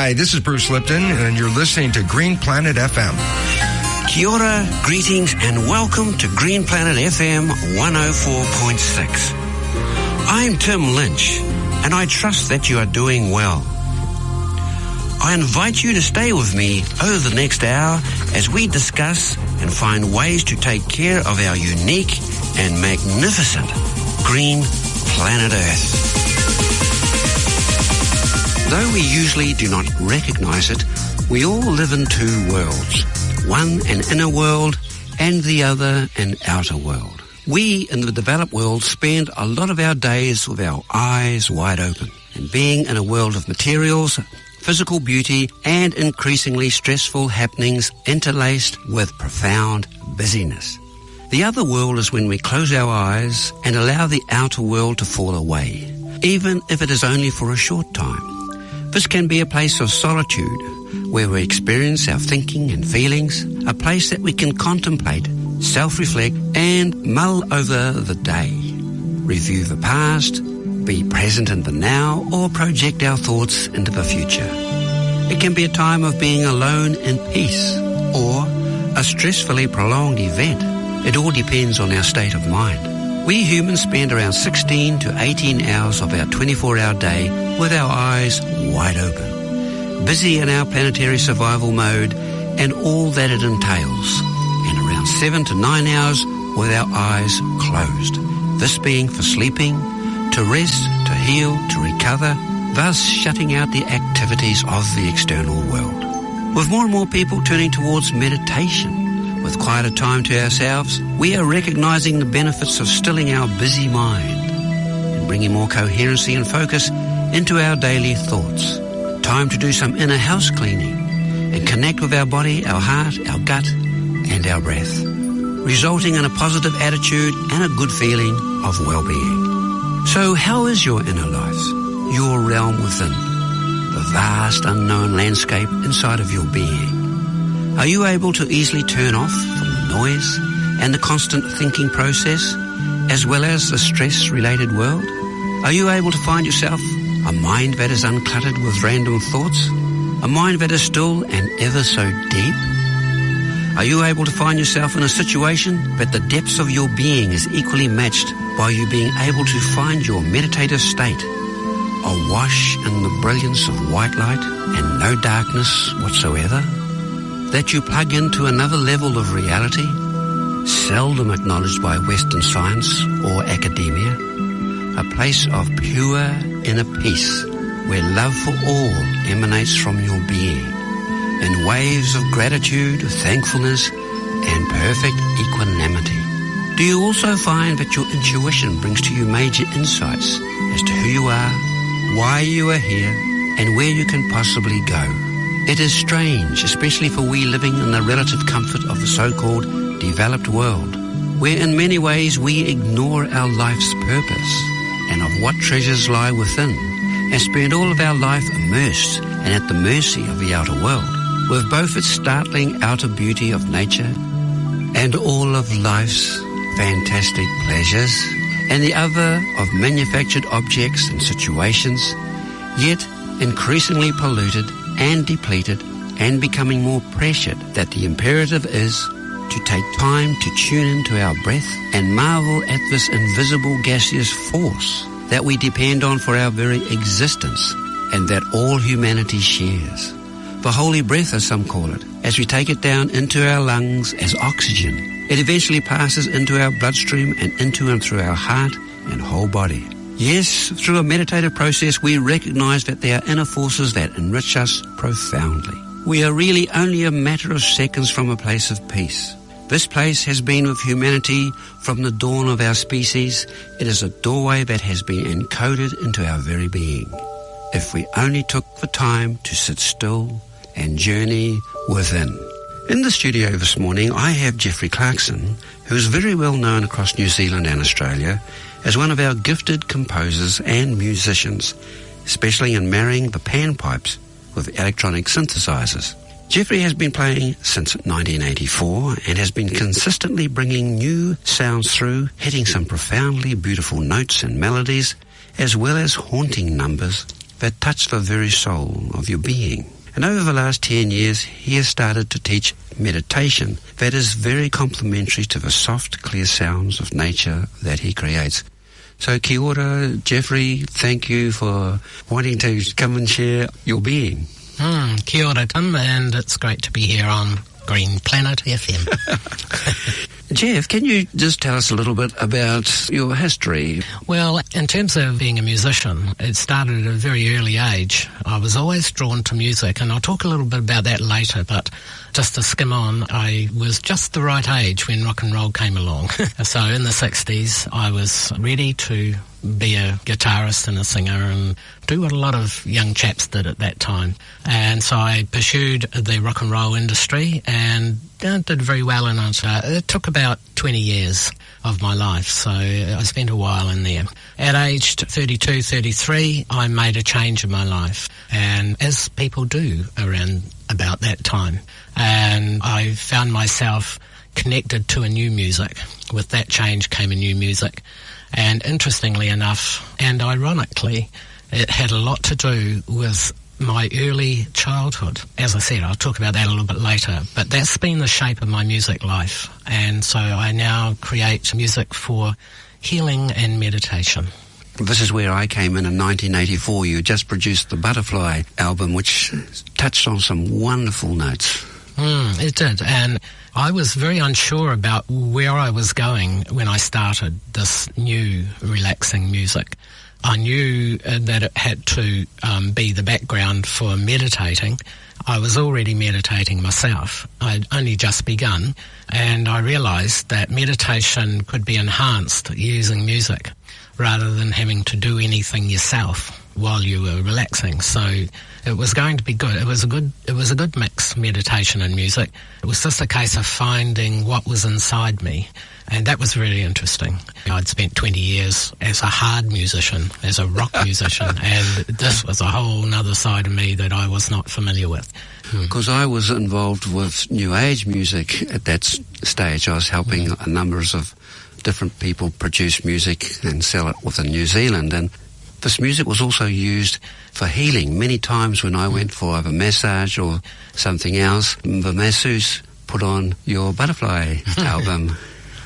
Hi, this is Bruce Lipton, and you're listening to Green Planet FM. Kia ora, greetings, and welcome to Green Planet FM 104.6. I'm Tim Lynch, and I trust that you are doing well. I invite you to stay with me over the next hour as we discuss and find ways to take care of our unique and magnificent green planet Earth. Though we usually do not recognize it, we all live in two worlds. One an inner world and the other an outer world. We in the developed world spend a lot of our days with our eyes wide open and being in a world of materials, physical beauty and increasingly stressful happenings interlaced with profound busyness. The other world is when we close our eyes and allow the outer world to fall away, even if it is only for a short time. This can be a place of solitude where we experience our thinking and feelings, a place that we can contemplate, self-reflect and mull over the day, review the past, be present in the now or project our thoughts into the future. It can be a time of being alone in peace or a stressfully prolonged event. It all depends on our state of mind. We humans spend around 16 to 18 hours of our 24-hour day with our eyes wide open, busy in our planetary survival mode and all that it entails, and around 7 to 9 hours with our eyes closed, this being for sleeping, to rest, to heal, to recover, thus shutting out the activities of the external world. With more and more people turning towards meditation, with quieter time to ourselves, we are recognizing the benefits of stilling our busy mind and bringing more coherency and focus into our daily thoughts. Time to do some inner house cleaning and connect with our body, our heart, our gut, and our breath, resulting in a positive attitude and a good feeling of well-being. So how is your inner life, your realm within, the vast unknown landscape inside of your being? Are you able to easily turn off from the noise and the constant thinking process, as well as the stress-related world? Are you able to find yourself a mind that is uncluttered with random thoughts? A mind that is still and ever so deep? Are you able to find yourself in a situation that the depths of your being is equally matched by you being able to find your meditative state, awash in the brilliance of white light and no darkness whatsoever? That you plug into another level of reality, seldom acknowledged by Western science or academia, a place of pure inner peace where love for all emanates from your being, in waves of gratitude, thankfulness, and perfect equanimity. Do you also find that your intuition brings to you major insights as to who you are, why you are here, and where you can possibly go? It is strange, especially for we living in the relative comfort of the so-called developed world, where in many ways we ignore our life's purpose and of what treasures lie within, and spend all of our life immersed and at the mercy of the outer world, with both its startling outer beauty of nature and all of life's fantastic pleasures, and the other of manufactured objects and situations, yet increasingly polluted and depleted and becoming more pressured, that the imperative is to take time to tune into our breath and marvel at this invisible gaseous force that we depend on for our very existence and that all humanity shares. The holy breath, as some call it, as we take it down into our lungs as oxygen, it eventually passes into our bloodstream and into and through our heart and whole body. Yes, through a meditative process, we recognize that there are inner forces that enrich us profoundly. We are really only a matter of seconds from a place of peace. This place has been with humanity from the dawn of our species. It is a doorway that has been encoded into our very being. If we only took the time to sit still and journey within. In the studio this morning, I have Jeffree Clarkson, who is very well known across New Zealand and Australia as one of our gifted composers and musicians, especially in marrying the panpipes with electronic synthesizers. Jeffree has been playing since 1984 and has been consistently bringing new sounds through, hitting some profoundly beautiful notes and melodies, as well as haunting numbers that touch the very soul of your being. And over the last 10 years, he has started to teach meditation that is very complementary to the soft, clear sounds of nature that he creates. So kia ora, Jeffree, thank you for wanting to come and share your being. Kia ora, Tim, and it's great to be here on Green Planet FM. Jeff, can you just tell us a little bit about your history? Well, in terms of being a musician, it started at a very early age. I was always drawn to music, and I'll talk a little bit about that later, but just to skim on, I was just the right age when rock and roll came along. So in the 60s, I was ready to be a guitarist and a singer and do what a lot of young chaps did at that time. And so I pursued the rock and roll industry and did very well in it. It took about 20 years of my life, so I spent a while in there. At age 32, 33, I made a change in my life, and as people do around about that time. And I found myself connected to a new music. With that change came a new music. And interestingly enough, and ironically, it had a lot to do with my early childhood. As I said, I'll talk about that a little bit later, but that's been the shape of my music life. And so I now create music for healing and meditation. This is where I came in 1984. You just produced the Butterfly album, which touched on some wonderful notes. It did, and I was very unsure about where I was going when I started this new relaxing music. I knew that it had to be the background for meditating. I was already meditating myself. I'd only just begun, and I realized that meditation could be enhanced using music rather than having to do anything yourself while you were relaxing. So it was going to be good. It was a good mix, meditation and music. It was just a case of finding what was inside me, and that was really interesting. I'd spent 20 years as a hard musician, as a rock musician, and this was a whole nother side of me that I was not familiar with. Because I was involved with New Age music at that stage. I was helping a number of different people produce music and sell it within New Zealand, and this music was also used for healing. Many times when I went for a massage or something else, the masseuse put on your Butterfly album.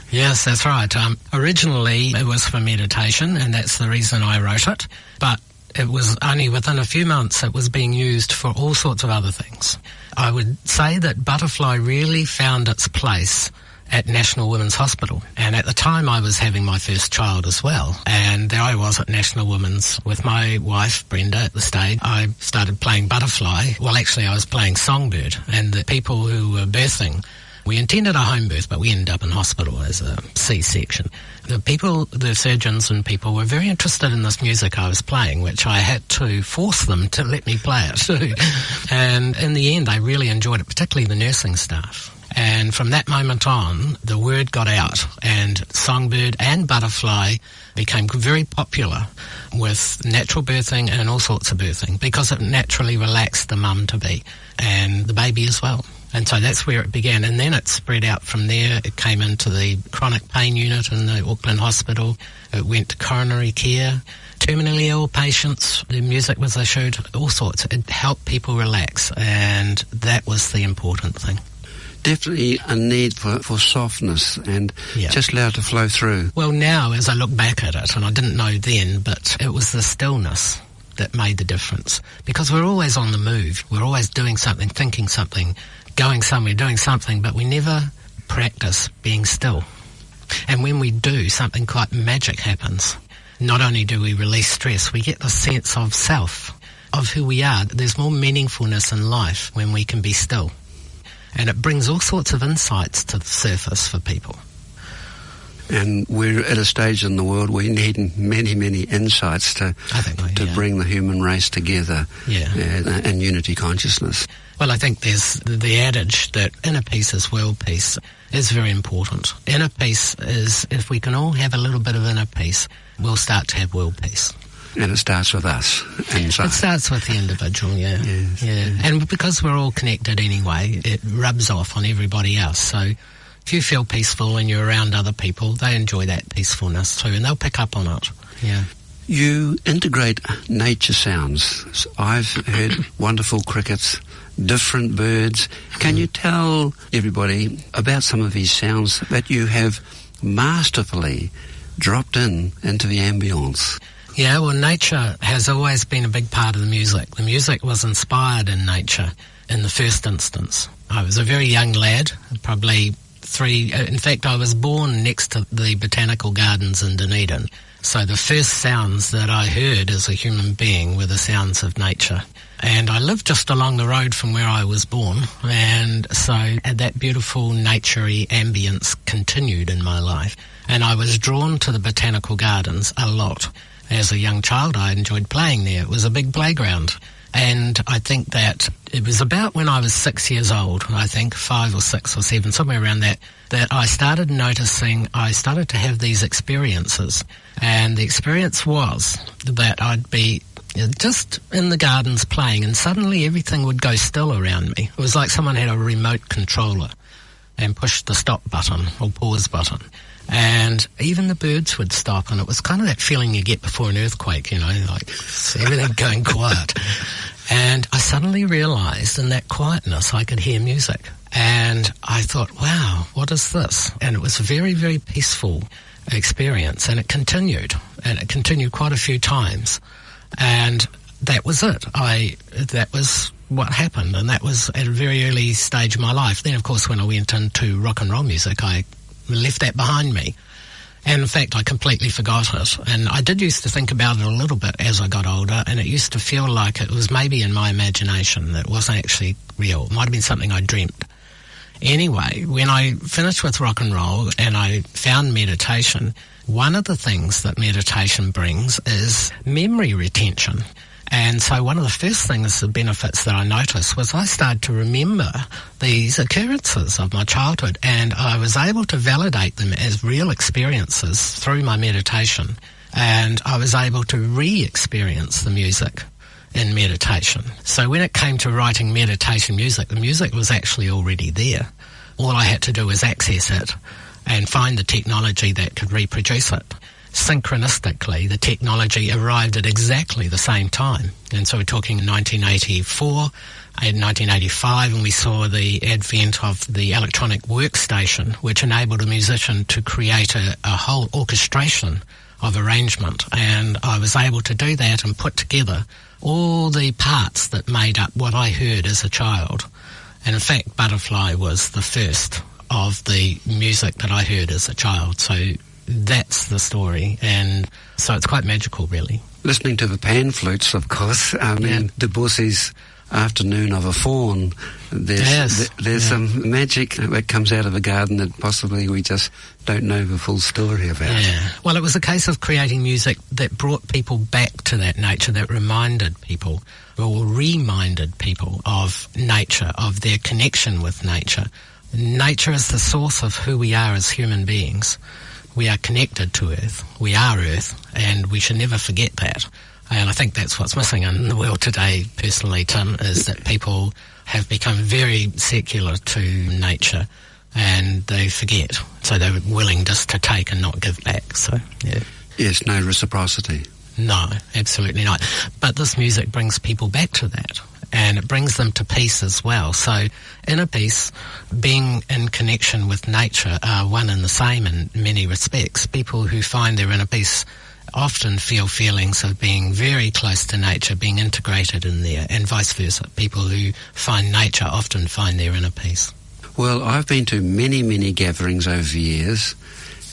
Yes, that's right. Originally it was for meditation, and that's the reason I wrote it, but it was only within a few months it was being used for all sorts of other things. I would say that Butterfly really found its place at National Women's Hospital. And at the time I was having my first child as well. And there I was at National Women's with my wife, Brenda, at the stage. I started playing Butterfly. Well, actually I was playing Songbird. And the people who were birthing, we intended a home birth, but we ended up in hospital as a C-section. The surgeons and people were very interested in this music I was playing, which I had to force them to let me play it too. And in the end, I really enjoyed it, particularly the nursing staff. And from that moment on, the word got out, and Songbird and Butterfly became very popular with natural birthing and all sorts of birthing because it naturally relaxed the mum-to-be and the baby as well. And so that's where it began. And then it spread out from there. It came into the chronic pain unit in the Auckland Hospital. It went to coronary care, terminally ill patients. The music was issued, all sorts. It helped people relax, and that was the important thing. Definitely a need for softness and just allow it to flow through. Well, now, as I look back at it, and I didn't know then, but it was the stillness that made the difference. Because we're always on the move. We're always doing something, thinking something, going somewhere, doing something, but we never practice being still. And when we do, something quite magic happens. Not only do we release stress, we get the sense of self, of who we are. There's more meaningfulness in life when we can be still. And it brings all sorts of insights to the surface for people. And we're at a stage in the world where we need many, many insights to bring the human race together in unity consciousness. Well, I think there's the adage that inner peace is world peace is very important. Inner peace is, if we can all have a little bit of inner peace, we'll start to have world peace. And it starts with us inside. It starts with the individual, Yes. And because we're all connected anyway, it rubs off on everybody else. So if you feel peaceful and you're around other people, they enjoy that peacefulness too, and they'll pick up on it. Yeah. You integrate nature sounds. I've heard wonderful crickets different birds. Can you tell everybody about some of these sounds that you have masterfully dropped into the ambience? Yeah, well, nature has always been a big part of the music. The music was inspired in nature in the first instance. I was a very young lad, probably 3. In fact, I was born next to the botanical gardens in Dunedin. So the first sounds that I heard as a human being were the sounds of nature. And I lived just along the road from where I was born, and so that beautiful naturey ambience continued in my life. And I was drawn to the botanical gardens a lot. As a young child, I enjoyed playing there. It was a big playground. And I think that it was about when I was 6 years old, I think 5 or 6 or 7, somewhere around that I started noticing, I started to have these experiences. And the experience was that I'd be just in the gardens playing, and suddenly everything would go still around me. It was like someone had a remote controller and pushed the stop button or pause button. And even the birds would stop, and it was kind of that feeling you get before an earthquake, you know, like everything going quiet. And I suddenly realized in that quietness I could hear music. And I thought, wow, what is this? And it was a very, very peaceful experience, and it continued quite a few times. And that was it. That was what happened, and that was at a very early stage of my life. Then, of course, when I went into rock and roll music, I left that behind me. And in fact, I completely forgot it. And I did used to think about it a little bit as I got older, and it used to feel like it was maybe in my imagination, that it wasn't actually real. It might have been something I dreamt. Anyway, when I finished with rock and roll and I found meditation, one of the things that meditation brings is memory retention. And so one of the first things, the benefits that I noticed, was I started to remember these occurrences of my childhood, and I was able to validate them as real experiences through my meditation. And I was able to re-experience the music in meditation. So when it came to writing meditation music, the music was actually already there. All I had to do was access it and find the technology that could reproduce it. Synchronistically, the technology arrived at exactly the same time. And so we're talking 1984 and 1985, and we saw the advent of the electronic workstation, which enabled a musician to create a whole orchestration of arrangement. And I was able to do that and put together all the parts that made up what I heard as a child. And in fact, Butterfly was the first of the music that I heard as a child. So that's the story, and so it's quite magical, really. Listening to the pan flutes, of course, Debussy's Afternoon of a Fawn, there's some magic that comes out of a garden that possibly we just don't know the full story about. Yeah. Well, it was a case of creating music that brought people back to that nature, that reminded people or reminded people of nature, of their connection with nature. Nature is the source of who we are as human beings. We are connected to Earth. We are Earth, and we should never forget that. And I think that's what's missing in the world today, personally, Tim, is that people have become very secular to nature, and they forget. So they're willing just to take and not give back. So, yeah. Yes, no reciprocity. No, absolutely not. But this music brings people back to that, and it brings them to peace as well. So inner peace, being in connection with nature, are one and the same in many respects. People who find their inner peace often feel feelings of being very close to nature, being integrated in there, and vice versa. People who find nature often find their inner peace. Well, I've been to many, many gatherings over the years,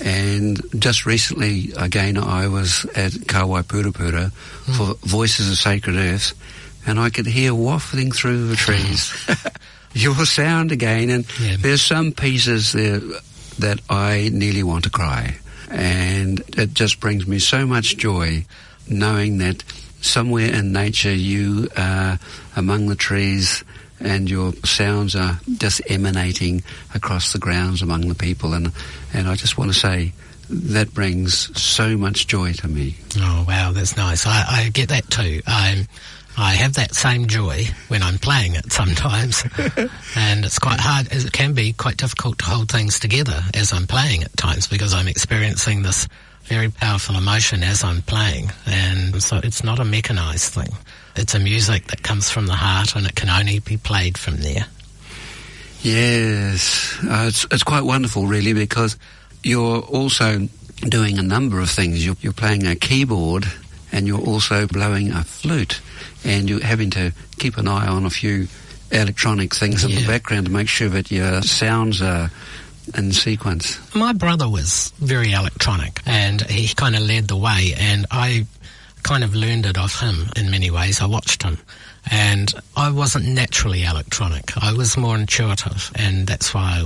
and just recently, again, I was at Kawai Purapura for Voices of Sacred Earth, and I could hear wafting through the trees your sound again, and there's some pieces there that I nearly want to cry. And it just brings me so much joy knowing that somewhere in nature you are among the trees and your sounds are just emanating across the grounds among the people. And I just want to say that brings so much joy to me. Oh, wow, that's nice. I get that too. I have that same joy when I'm playing it sometimes, and it's quite hard, as it can be quite difficult to hold things together as I'm playing at times, because I'm experiencing this very powerful emotion as I'm playing, and so it's not a mechanised thing. It's a music that comes from the heart, and it can only be played from there. Yes, it's quite wonderful, really, because you're also doing a number of things. You're playing a keyboard, and you're also blowing a flute, and you're having to keep an eye on a few electronic things in the background to make sure that your sounds are in sequence. My brother was very electronic, and he kind of led the way, and I kind of learned it off him in many ways. I watched him, and I wasn't naturally electronic. I was more intuitive, and that's why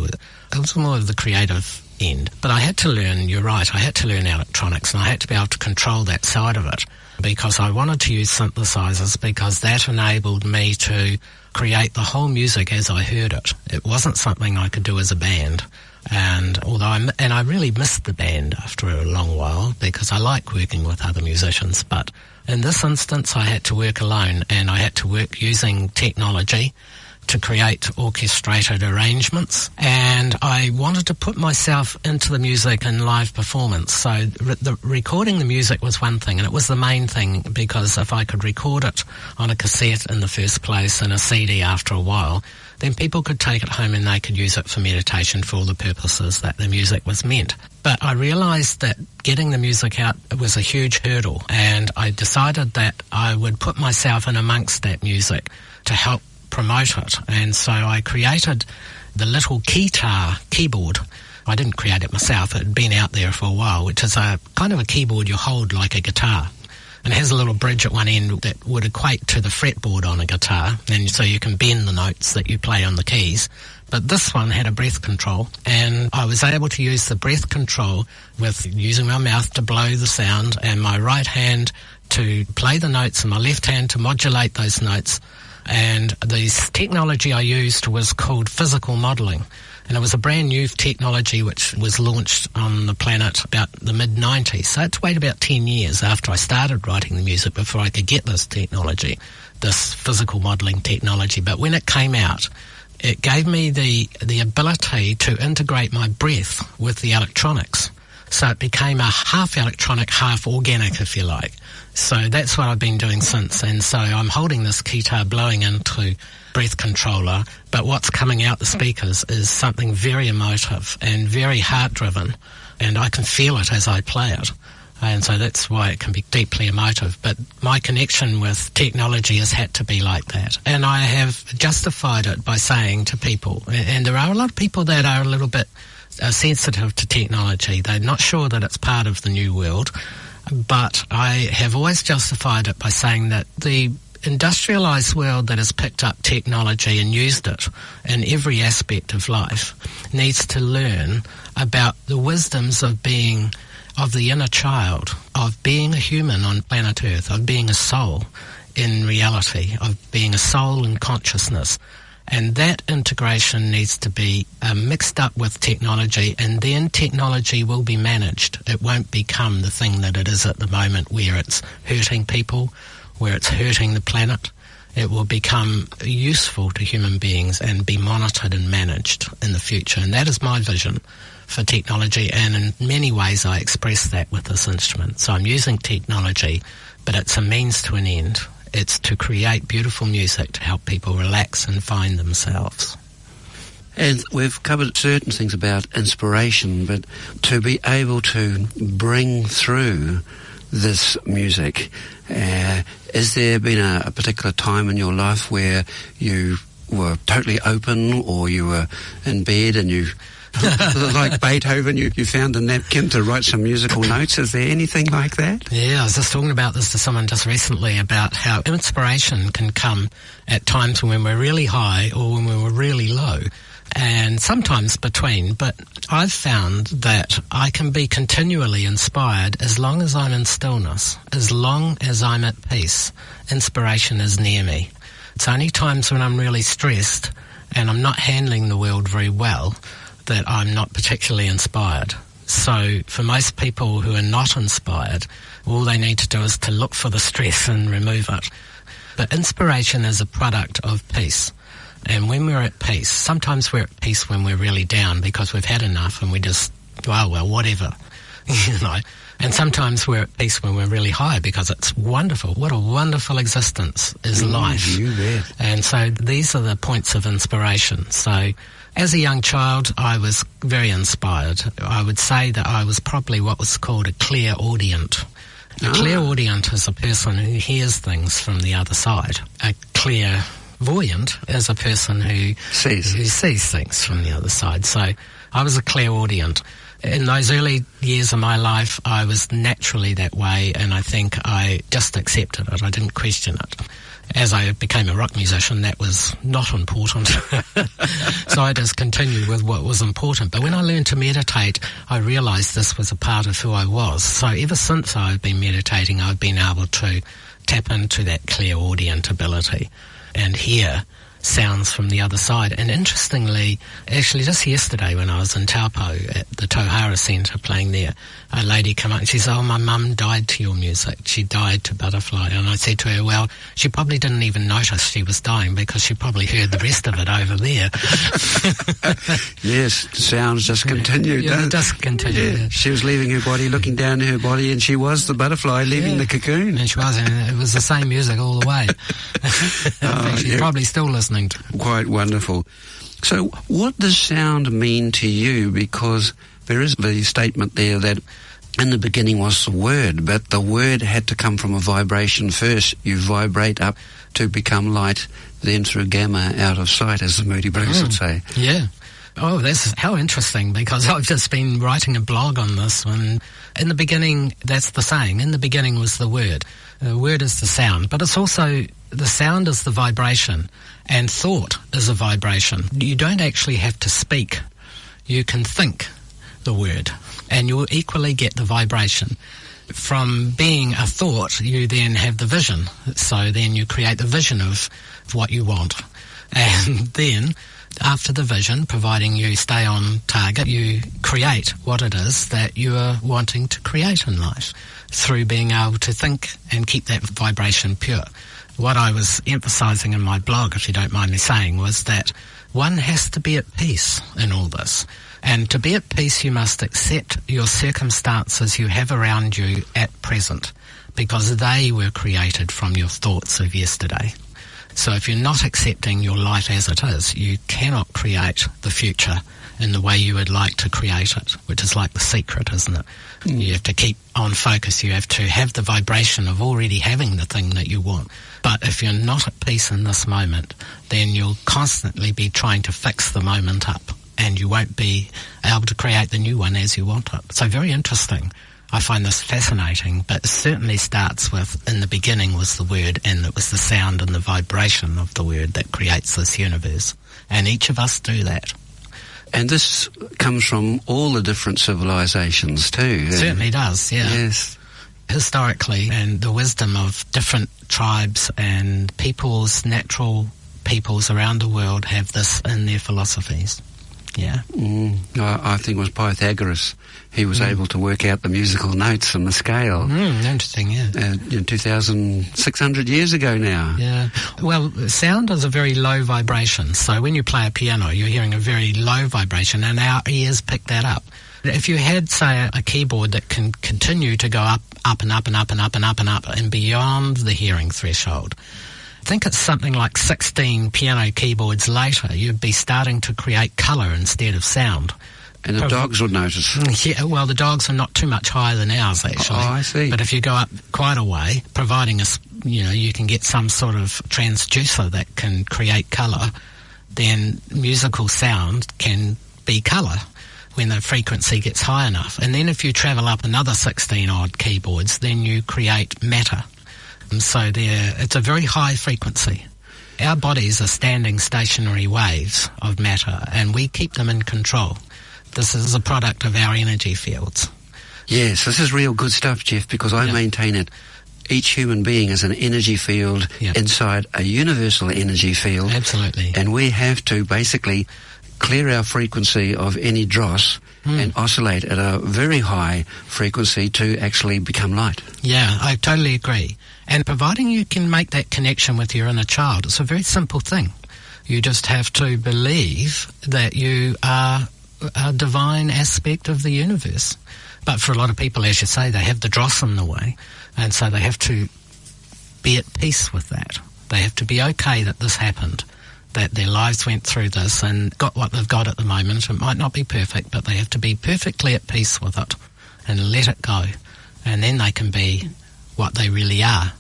I was more of the creative end. But I had to learn, you're right, I had to learn electronics, and I had to be able to control that side of it, because I wanted to use synthesizers, because that enabled me to create the whole music as I heard it. It wasn't something I could do as a band. And I really missed the band after a long while, because I like working with other musicians. But in this instance, I had to work alone, and I had to work using technology to create orchestrated arrangements, and I wanted to put myself into the music in live performance. So recording the music was one thing, and it was the main thing, because if I could record it on a cassette in the first place and a CD after a while, then people could take it home and they could use it for meditation for all the purposes that the music was meant. But I realised that getting the music out was a huge hurdle, and I decided that I would put myself in amongst that music to help promote it. And so I created the little keyboard. I didn't create it myself, it had been out there for a while, which is a kind of a keyboard you hold like a guitar. And it has a little bridge at one end that would equate to the fretboard on a guitar, and so you can bend the notes that you play on the keys. But this one had a breath control, and I was able to use the breath control with using my mouth to blow the sound, and my right hand to play the notes, and my left hand to modulate those notes. And the technology I used was called physical modelling. And it was a brand new technology which was launched on the planet about the mid-90s. So it's waited about 10 years after I started writing the music before I could get this technology, this physical modelling technology. But when it came out, it gave me the ability to integrate my breath with the electronics. So it became a half electronic, half organic, if you like. So that's what I've been doing since. And so I'm holding this guitar blowing into breath controller, but what's coming out the speakers is something very emotive and very heart-driven, and I can feel it as I play it. And so that's why it can be deeply emotive. But my connection with technology has had to be like that. And I have justified it by saying to people, and there are a lot of people that are a little bit sensitive to technology. They're not sure that it's part of the new world. But I have always justified it by saying that the industrialised world that has picked up technology and used it in every aspect of life needs to learn about the wisdoms of being of the inner child, of being a human on planet Earth, of being a soul in reality, of being a soul in consciousness. And that integration needs to be mixed up with technology, and then technology will be managed. It won't become the thing that it is at the moment, where it's hurting people, where it's hurting the planet. It will become useful to human beings and be monitored and managed in the future. And that is my vision for technology, and in many ways I express that with this instrument. So I'm using technology, but it's a means to an end. It's to create beautiful music to help people relax and find themselves. And we've covered certain things about inspiration, but to be able to bring through this music, has there been a particular time in your life where you were totally open, or you were in bed and you, like Beethoven, you found a napkin to write some musical notes? Is there anything like that? Yeah, I was just talking about this to someone just recently, about how inspiration can come at times when we're really high or when we're really low, and sometimes between. But I've found that I can be continually inspired as long as I'm in stillness, as long as I'm at peace. Inspiration is near me. It's only times when I'm really stressed and I'm not handling the world very well that I'm not particularly inspired. So for most people who are not inspired, all they need to do is to look for the stress and remove it. But inspiration is a product of peace. And when we're at peace, sometimes we're at peace when we're really down because we've had enough and we just, well, whatever. And sometimes we're at peace when we're really high because it's wonderful. What a wonderful existence is life. You bet. And so these are the points of inspiration. So as a young child, I was very inspired. I would say that I was probably what was called a clairaudient. A clairaudient is a person who hears things from the other side. A clairvoyant is a person who sees things from the other side. So I was a clairaudient. In those early years of my life, I was naturally that way, and I think I just accepted it. I didn't question it. As I became a rock musician, that was not important. So I just continued with what was important. But when I learned to meditate, I realised this was a part of who I was. So ever since I've been meditating, I've been able to tap into that clairaudient ability and hear sounds from the other side. And interestingly, actually just yesterday when I was in Taupo at the Tauhara Centre playing there, a lady came up and she said, "Oh, my mum died to your music. She died to Butterfly." And I said to her, well, she probably didn't even notice she was dying because she probably heard the rest of it over there. Yes, the sounds just continued. Yeah, it just continued. Yeah. She was leaving her body, looking down her body, and she was the butterfly leaving the cocoon. And she was, and it was the same music all the way. She's probably still listening to it. Quite wonderful. So what does sound mean to you? Because there is the statement there that in the beginning was the word, but the word had to come from a vibration first. You vibrate up to become light, then through gamma out of sight, as the Moody Blues would say. Yeah. Oh, that's how interesting, because I've just been writing a blog on this, and in the beginning, that's the saying, in the beginning was the word. The word is the sound, but it's also, the sound is the vibration, and thought is a vibration. You don't actually have to speak. You can think the word, and you'll equally get the vibration. From being a thought, you then have the vision. So then you create the vision of what you want. And then, after the vision, providing you stay on target, you create what it is that you are wanting to create in life through being able to think and keep that vibration pure. What I was emphasising in my blog, if you don't mind me saying, was that one has to be at peace in all this. And to be at peace, you must accept your circumstances you have around you at present, because they were created from your thoughts of yesterday. So if you're not accepting your life as it is, you cannot create the future in the way you would like to create it, which is like the secret, isn't it? You have to keep on focus. You have to have the vibration of already having the thing that you want. But if you're not at peace in this moment, then you'll constantly be trying to fix the moment up, and you won't be able to create the new one as you want it. So very interesting. I find this fascinating, but it certainly starts with, in the beginning was the word, and it was the sound and the vibration of the word that creates this universe. And each of us do that. And this comes from all the different civilizations too. It certainly does, yeah. Yes. Historically, and the wisdom of different tribes and peoples, natural peoples around the world have this in their philosophies. Yeah. I think it was Pythagoras. He was able to work out the musical notes and the scale. Interesting, yeah. 2,600 years ago now. Yeah. Well, sound is a very low vibration. So when you play a piano, you're hearing a very low vibration, and our ears pick that up. If you had, say, a keyboard that can continue to go up and up and up and up and up and up and beyond the hearing threshold, I think it's something like 16 piano keyboards later, you'd be starting to create colour instead of sound. And the dogs would notice. Yeah, well, the dogs are not too much higher than ours, actually. Oh, I see. But if you go up quite a way, providing you can get some sort of transducer that can create colour, then musical sound can be colour when the frequency gets high enough. And then if you travel up another 16-odd keyboards, then you create matter. And so it's a very high frequency. Our bodies are standing stationary waves of matter, and we keep them in control. This is a product of our energy fields. Yes, this is real good stuff, Jeff, because I maintain it. Each human being is an energy field inside a universal energy field. Absolutely. And we have to basically clear our frequency of any dross and oscillate at a very high frequency to actually become light. Yeah, I totally agree. And providing you can make that connection with your inner child, it's a very simple thing. You just have to believe that you are a divine aspect of the universe. But for a lot of people, as you say, they have the dross in the way, and so they have to be at peace with that. They have to be okay that this happened, that their lives went through this and got what they've got at the moment. It might not be perfect, but they have to be perfectly at peace with it and let it go. And then they can be what they really are.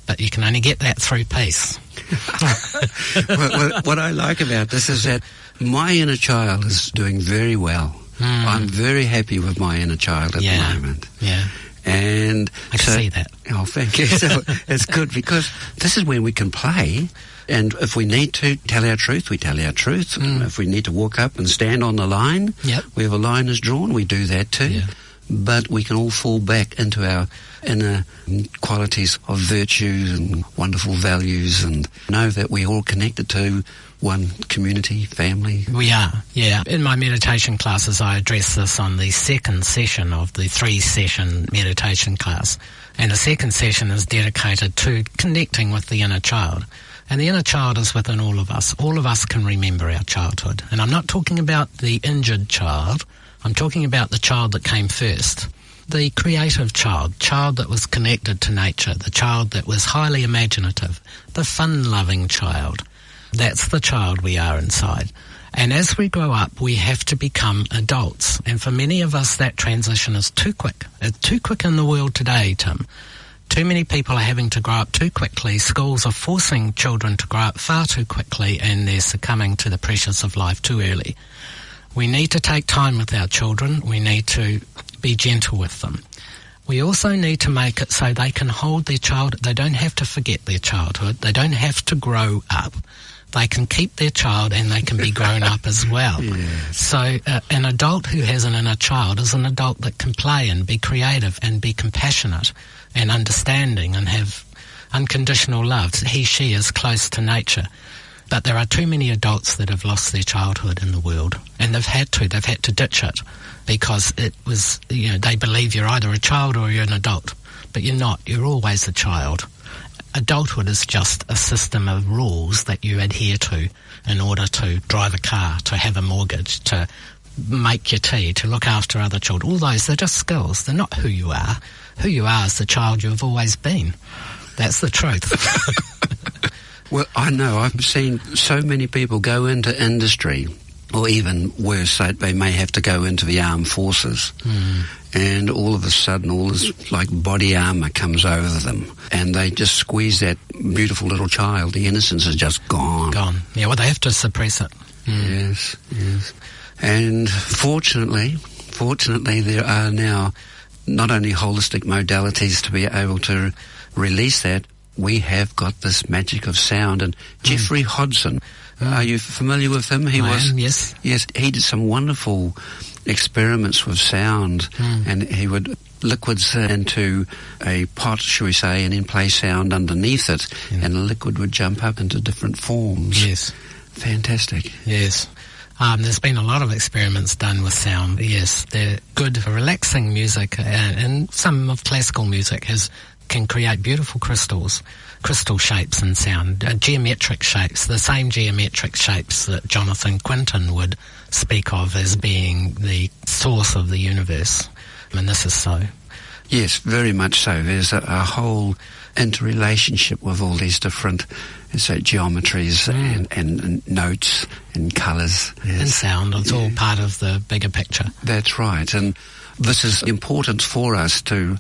But you can only get that through peace. Well, what I like about this is that my inner child is doing very well. I'm very happy with my inner child at the moment. Yeah. And I can see that. Oh, thank you. So it's good because this is when we can play. And if we need to tell our truth, we tell our truth. If we need to walk up and stand on the line, where the line is drawn, we do that too. Yeah. But we can all fall back into our inner qualities of virtues and wonderful values and know that we're all connected to one community, family. We are, yeah. In my meditation classes, I address this on the second session of the 3-session meditation class. And the second session is dedicated to connecting with the inner child. And the inner child is within all of us. All of us can remember our childhood. And I'm not talking about the injured child. I'm talking about the child that came first. The creative child that was connected to nature, the child that was highly imaginative, the fun-loving child. That's the child we are inside. And as we grow up, we have to become adults. And for many of us, that transition is too quick. It's too quick in the world today, Tim. Too many people are having to grow up too quickly. Schools are forcing children to grow up far too quickly, and they're succumbing to the pressures of life too early. We need to take time with our children. We need to be gentle with them. We also need to make it so they can hold their child. They don't have to forget their childhood. They don't have to grow up. They can keep their child and they can be grown up as well. Yes. So an adult who has an inner child is an adult that can play and be creative and be compassionate and understanding and have unconditional love. He, she is close to nature. But there are too many adults that have lost their childhood in the world, and they've had to ditch it because it was, they believe you're either a child or you're an adult, but you're not. You're always a child. Adulthood is just a system of rules that you adhere to in order to drive a car, to have a mortgage, to make your tea, to look after other children. All those, they're just skills. They're not who you are. Who you are is the child you've always been. That's the truth. Well, I know. I've seen so many people go into industry, or even worse, they may have to go into the armed forces. And all of a sudden, all this like body armour comes over them, and they just squeeze that beautiful little child. The innocence is just gone. Gone. Yeah, well, they have to suppress it. Yes, yes. And fortunately, there are now not only holistic modalities to be able to release that. We have got this magic of sound. And Jeffree Hodson, are you familiar with him? I am, yes. Yes, he did some wonderful experiments with sound, and he would liquids into a pot, shall we say, and then play sound underneath it, and the liquid would jump up into different forms. Yes. Fantastic. Yes. There's been a lot of experiments done with sound. Yes, they're good for relaxing music, and some of classical music can create beautiful crystal shapes and sound, geometric shapes, the same geometric shapes that Jonathan Quinton would speak of as being the source of the universe. And this is so. Yes, very much so. There's a whole interrelationship with all these different geometries and notes and colours. Yes. And sound. It's all part of the bigger picture. That's right. And this is important for us to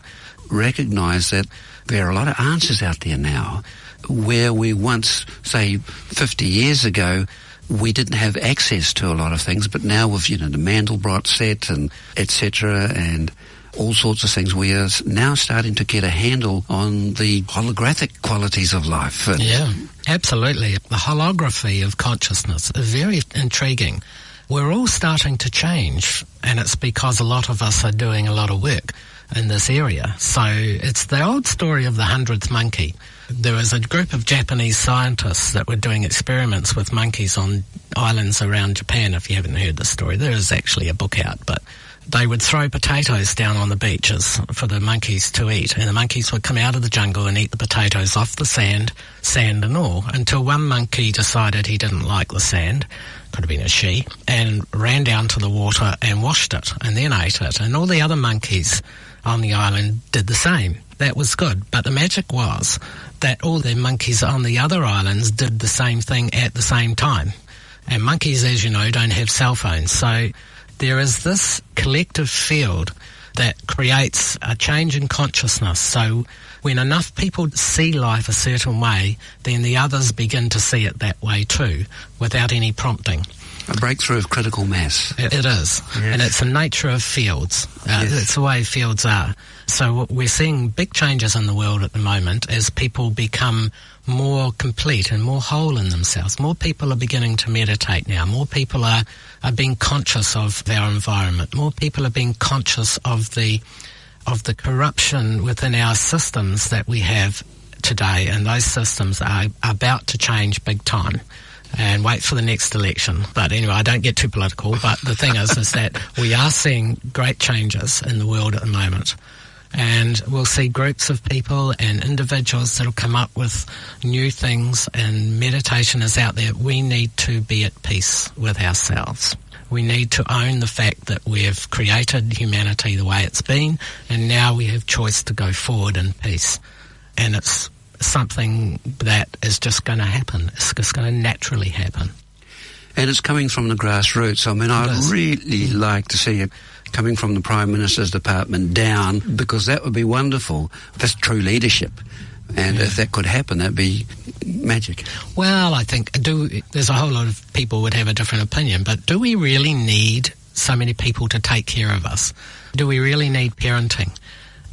recognise that there are a lot of answers out there now where we once, say 50 years ago, we didn't have access to a lot of things, but now with the Mandelbrot set and etc. and all sorts of things, we are now starting to get a handle on the holographic qualities of life. Yeah, absolutely. The holography of consciousness is very intriguing. We're all starting to change, and it's because a lot of us are doing a lot of work in this area. So it's the old story of the 100th monkey. There was a group of Japanese scientists that were doing experiments with monkeys on islands around Japan. If you haven't heard the story, there is actually a book out, but they would throw potatoes down on the beaches for the monkeys to eat, and the monkeys would come out of the jungle and eat the potatoes off the sand and all, until one monkey decided he didn't like the sand, could have been a she, and ran down to the water and washed it and then ate it. And all the other monkeys on the island did the same. That was good. But the magic was that all the monkeys on the other islands did the same thing at the same time. And monkeys, as you know, don't have cell phones. So there is this collective field that creates a change in consciousness. So when enough people see life a certain way, then the others begin to see it that way too, without any prompting. A breakthrough of critical mass. It is. Yes. And it's the nature of fields. Yes. It's the way fields are. So we're seeing big changes in the world at the moment as people become more complete and more whole in themselves. More people are beginning to meditate now. More people are being conscious of our environment. More people are being conscious of the corruption within our systems that we have today. And those systems are about to change big time. And wait for the next election. But anyway, I don't get too political. But the thing is that we are seeing great changes in the world at the moment. And we'll see groups of people and individuals that will come up with new things, and meditation is out there. We need to be at peace with ourselves. We need to own the fact that we've created humanity the way it's been, and now we have choice to go forward in peace. And it's something that is just going to happen. It's just going to naturally happen. And it's coming from the grassroots. I mean, I'd really like to see it coming from the Prime Minister's department down, because that would be wonderful. That's true leadership. And if that could happen, that'd be magic. Well, I think there's a whole lot of people would have a different opinion, but do we really need so many people to take care of us? Do we really need parenting?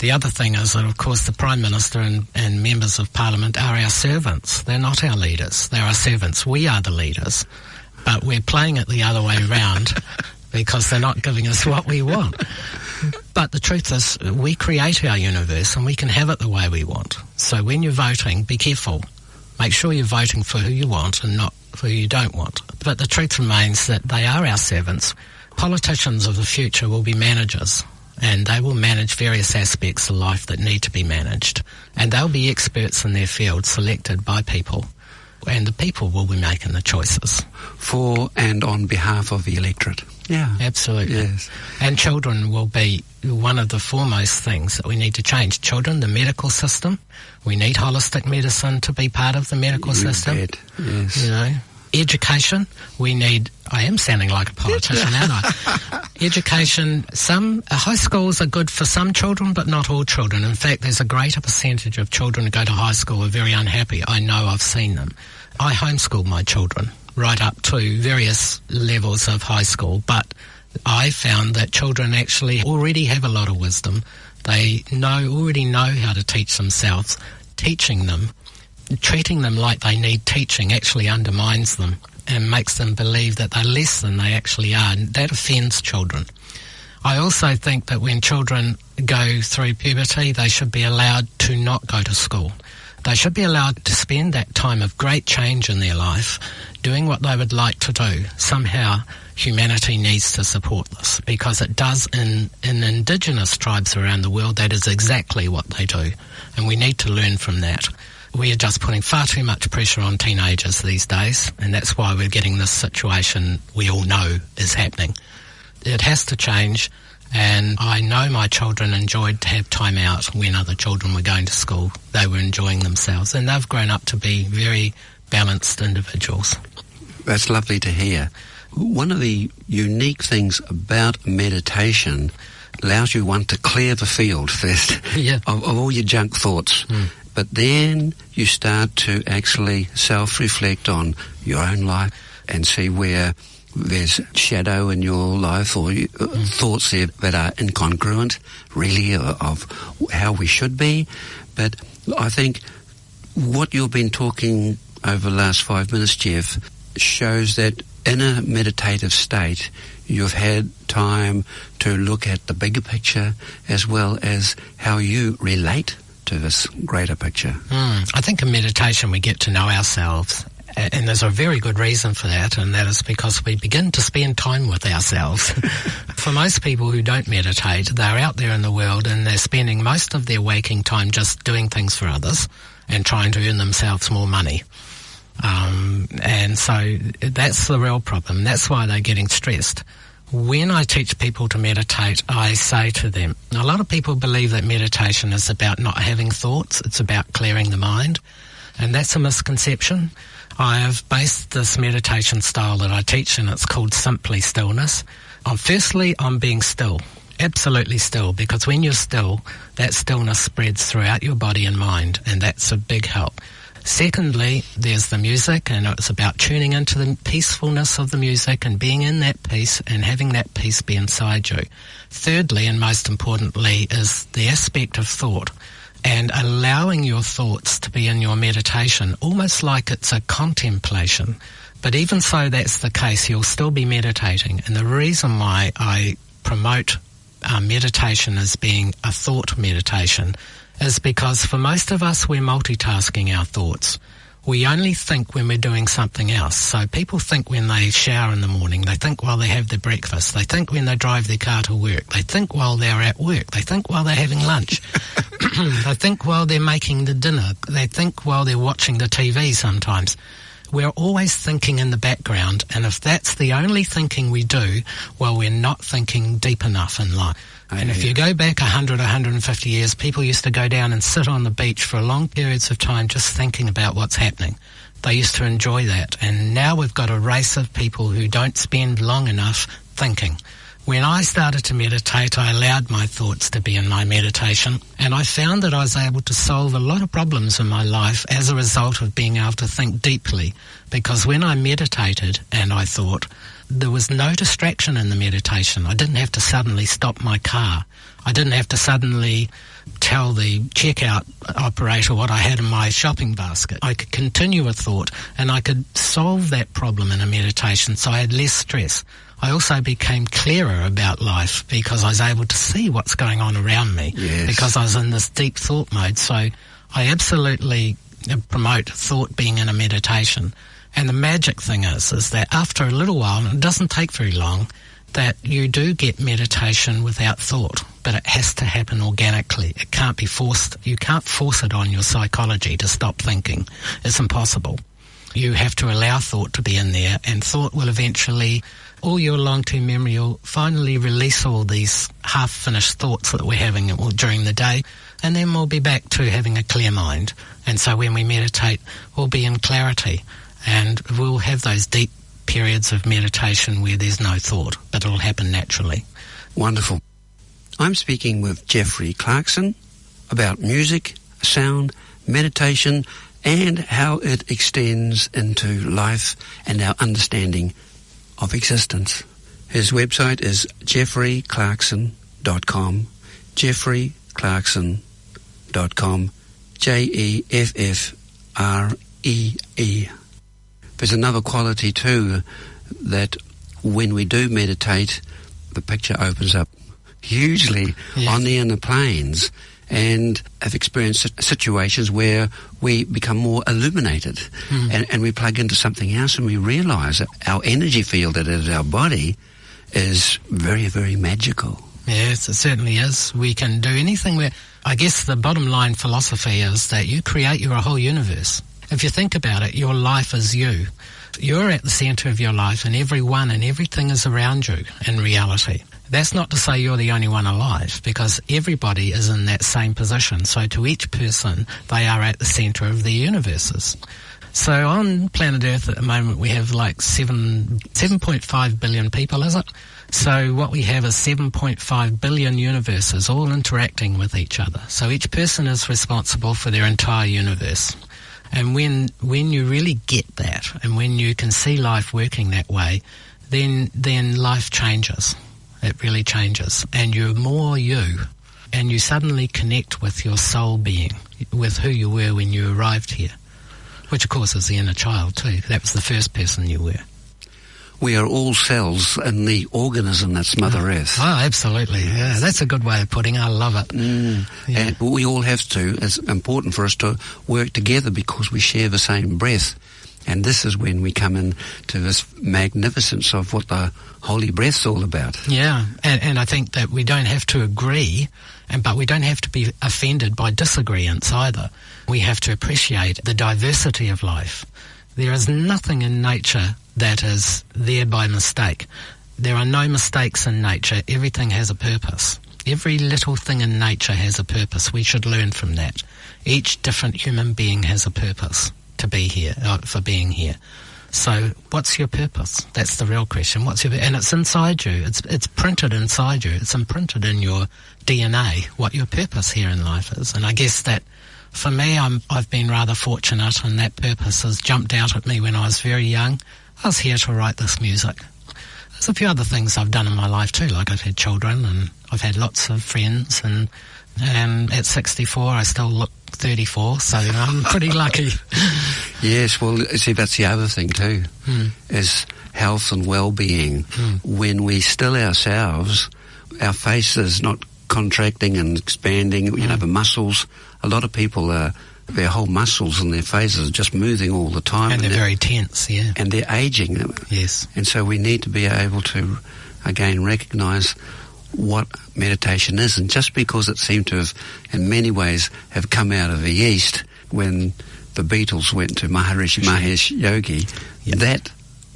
The other thing is that, of course, the Prime Minister and members of Parliament are our servants. They're not our leaders. They're our servants. We are the leaders. But we're playing it the other way around because they're not giving us what we want. But the truth is, we create our universe and we can have it the way we want. So when you're voting, be careful. Make sure you're voting for who you want and not for who you don't want. But the truth remains that they are our servants. Politicians of the future will be managers, and they will manage various aspects of life that need to be managed. And they'll be experts in their field, selected by people. And the people will be making the choices. For and on behalf of the electorate. Yeah. Absolutely. Yes. And children will be one of the foremost things that we need to change. Children, the medical system. We need holistic medicine to be part of the medical system. Bet. Yes. You know, education. We need, I am sounding like a politician, aren't I? Education. Some high schools are good for some children, but not all children. In fact, there's a greater percentage of children who go to high school who are very unhappy. I know, I've seen them. I homeschool my children right up to various levels of high school, but I found that children actually already have a lot of wisdom. They already know how to teach themselves. Teaching them, treating them like they need teaching actually undermines them and makes them believe that they're less than they actually are, and that offends children. I also think that when children go through puberty, they should be allowed to not go to school. They should be allowed to spend that time of great change in their life doing what they would like to do. Somehow humanity needs to support this, because it does in indigenous tribes around the world. That is exactly what they do, and we need to learn from that. We are just putting far too much pressure on teenagers these days, and that's why we're getting this situation we all know is happening. It has to change, and I know my children enjoyed to have time out when other children were going to school. They were enjoying themselves, and they've grown up to be very balanced individuals. That's lovely to hear. One of the unique things about meditation allows you to clear the field first of all your junk thoughts. But then you start to actually self-reflect on your own life and see where there's shadow in your life or thoughts there that are incongruent, really, of how we should be. But I think what you've been talking over the last 5 minutes, Jeff, shows that in a meditative state, you've had time to look at the bigger picture as well as how you relate to this greater picture. I think in meditation we get to know ourselves, and there's a very good reason for that, and that is because we begin to spend time with ourselves. For most people who don't meditate, they're out there in the world and they're spending most of their waking time just doing things for others and trying to earn themselves more money. And so that's the real problem. That's why they're getting stressed. When I teach people to meditate, I say to them, a lot of people believe that meditation is about not having thoughts. It's about clearing the mind. And that's a misconception. I have based this meditation style that I teach, and it's called Simply Stillness, firstly on being still, absolutely still, because when you're still, that stillness spreads throughout your body and mind, and that's a big help. Secondly, there's the music, and it's about tuning into the peacefulness of the music and being in that peace and having that peace be inside you. Thirdly, and most importantly, is the aspect of thought and allowing your thoughts to be in your meditation, almost like it's a contemplation. But even so that's the case, you'll still be meditating. And the reason why I promote meditation as being a thought meditation is because for most of us, we're multitasking our thoughts. We only think when we're doing something else. So people think when they shower in the morning, they think while they have their breakfast, they think when they drive their car to work, they think while they're at work, they think while they're having lunch, they think while they're making the dinner, they think while they're watching the TV sometimes. We're always thinking in the background, and if that's the only thinking we do, well, we're not thinking deep enough in life. And if you go back 100, 150 years, people used to go down and sit on the beach for long periods of time just thinking about what's happening. They used to enjoy that. And now we've got a race of people who don't spend long enough thinking. When I started to meditate, I allowed my thoughts to be in my meditation, and I found that I was able to solve a lot of problems in my life as a result of being able to think deeply. Because when I meditated and I thought, there was no distraction in the meditation. I didn't have to suddenly stop my car. I didn't have to suddenly tell the checkout operator what I had in my shopping basket. I could continue a thought, and I could solve that problem in a meditation, so I had less stress. I also became clearer about life because I was able to see what's going on around me, because I was in this deep thought mode. So I absolutely promote thought being in a meditation. And the magic thing is that after a little while, and it doesn't take very long, that you do get meditation without thought, but it has to happen organically. It can't be forced. You can't force it on your psychology to stop thinking. It's impossible. You have to allow thought to be in there, and thought will eventually, all your long-term memory will finally release all these half-finished thoughts that we're having during the day, and then we'll be back to having a clear mind. And so when we meditate, we'll be in clarity. And we'll have those deep periods of meditation where there's no thought, but it'll happen naturally. Wonderful. I'm speaking with Jeffree Clarkson about music, sound, meditation, and how it extends into life and our understanding of existence. His website is jeffreeclarkson.com, jeffreeclarkson.com, JEFFREE. There's another quality too, that when we do meditate, the picture opens up hugely on the inner planes, and I've experienced situations where we become more illuminated and we plug into something else, and we realise that our energy field that is our body is very, very magical. Yes, it certainly is. We can do anything where, I guess the bottom line philosophy is that you create your whole universe. If you think about it, your life is you. You're at the centre of your life, and everyone and everything is around you in reality. That's not to say you're the only one alive, because everybody is in that same position. So to each person, they are at the centre of the universes. So on planet Earth at the moment, we have like 7.5 billion people, is it? So what we have is 7.5 billion universes all interacting with each other. So each person is responsible for their entire universe. And when you really get that, and when you can see life working that way, then life changes. It really changes. And you're more you. And you suddenly connect with your soul being, with who you were when you arrived here. Which, of course, is the inner child, too. That was the first person you were. We are all cells in the organism that's Mother Earth. Oh, absolutely. Yeah, that's a good way of putting it. I love it. And we all have to. It's important for us to work together because we share the same breath. And this is when we come in to this magnificence of what the holy breath's all about. Yeah, and I think that we don't have to agree, but we don't have to be offended by disagreements either. We have to appreciate the diversity of life. There is nothing in nature that is there by mistake. There are no mistakes in nature. Everything has a purpose. Every little thing in nature has a purpose. We should learn from that. Each different human being has a purpose to be here, for being here. So what's your purpose? That's the real question. And it's inside you. It's printed inside you. It's imprinted in your DNA what your purpose here in life is. And I guess that for me, I've been rather fortunate, and that purpose has jumped out at me when I was very young. I was here to write this music. There's a few other things I've done in my life too, like I've had children and I've had lots of friends, and at 64 I still look 34, so I'm pretty lucky. Yes, well, see, that's the other thing too, is health and well-being. When we still ourselves, our face is not contracting and expanding, you know, the muscles. A lot of people their whole muscles and their faces are just moving all the time. And they're very tense, yeah. And they're aging. Yes. And so we need to be able to, again, recognise what meditation is. And just because it seemed to have, in many ways, have come out of the East when the Beatles went to Maharishi Mahesh Yogi, that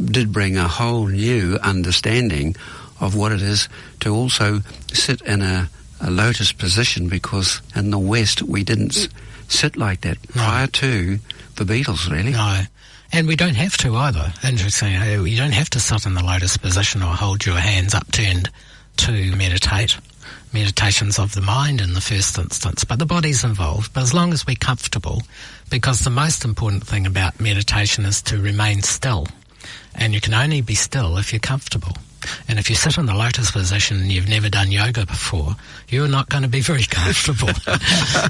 did bring a whole new understanding of what it is to also sit in a lotus position, because in the West we didn't sit like that prior to the Beatles, really. No. And we don't have to either. Interesting. You don't have to sit in the lotus position or hold your hands upturned to meditate. Meditation's of the mind in the first instance, but the body's involved. But as long as we're comfortable, because the most important thing about meditation is to remain still. And you can only be still if you're comfortable. And if you sit in the lotus position and you've never done yoga before, you're not going to be very comfortable.